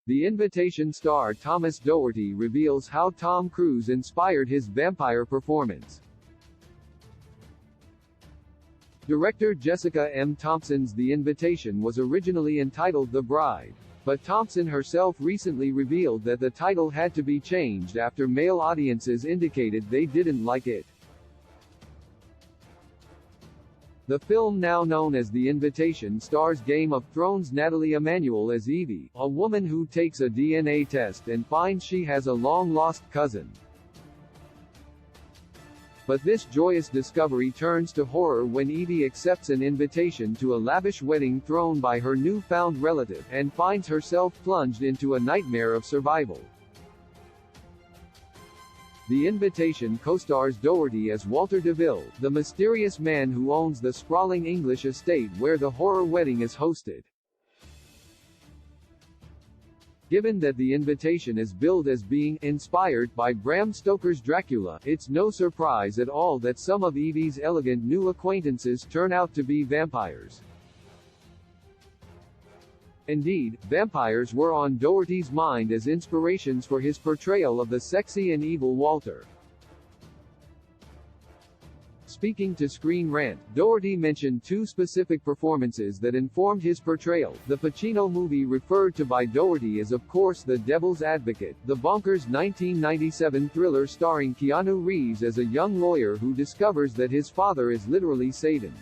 The Invitation star Thomas Doherty reveals how Tom Cruise inspired his vampire performance. Director Jessica M. Thompson's The Invitation was originally entitled The Bride. But Thompson herself recently revealed that the title had to be changed after male audiences indicated they didn't like it. The film, now known as The Invitation, stars Game of Thrones Natalie Emmanuel as Evie, a woman who takes a DNA test and finds she has a long-lost cousin. But this joyous discovery turns to horror when Evie accepts an invitation to a lavish wedding thrown by her newfound relative, and finds herself plunged into a nightmare of survival. The Invitation co-stars Doherty as Walter DeVille, the mysterious man who owns the sprawling English estate where the horror wedding is hosted. Given that The Invitation is billed as being inspired by Bram Stoker's Dracula, it's no surprise at all that some of Evie's elegant new acquaintances turn out to be vampires. Indeed, vampires were on Doherty's mind as inspirations for his portrayal of the sexy and evil Walter. Speaking to Screen Rant, Doherty mentioned two specific performances that informed his portrayal. The Pacino movie referred to by Doherty is of course The Devil's Advocate, the bonkers 1997 thriller starring Keanu Reeves as a young lawyer who discovers that his father is literally Satan.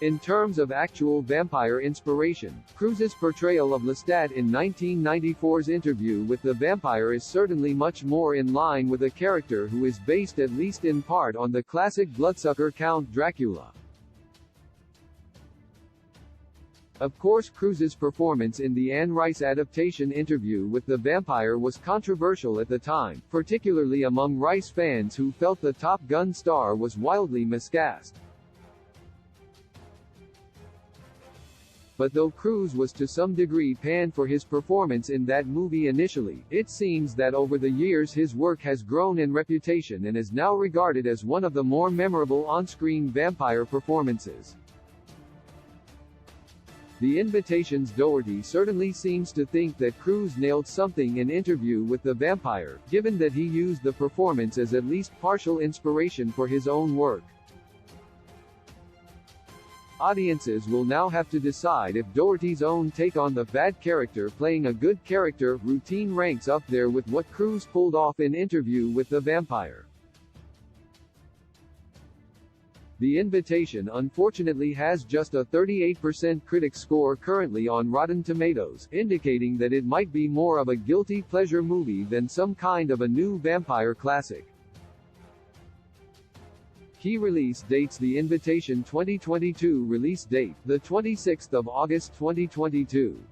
In terms of actual vampire inspiration, Cruise's portrayal of Lestat in 1994's Interview with the Vampire is certainly much more in line with a character who is based at least in part on the classic bloodsucker Count Dracula. Of course, Cruise's performance in the Anne Rice adaptation Interview with the Vampire was controversial at the time, particularly among Rice fans who felt the Top Gun star was wildly miscast. But though Cruise was to some degree panned for his performance in that movie initially, it seems that over the years his work has grown in reputation and is now regarded as one of the more memorable on-screen vampire performances. The Invitation's Doherty certainly seems to think that Cruise nailed something in Interview with the Vampire, given that he used the performance as at least partial inspiration for his own work. Audiences will now have to decide if Doherty's own take on the bad character playing a good character routine ranks up there with what Cruise pulled off in Interview with the Vampire. The Invitation unfortunately has just a 38% critic score currently on Rotten Tomatoes, indicating that it might be more of a guilty pleasure movie than some kind of a new vampire classic. Key release dates: The Invitation 2022 release date, the 26th of August 2022.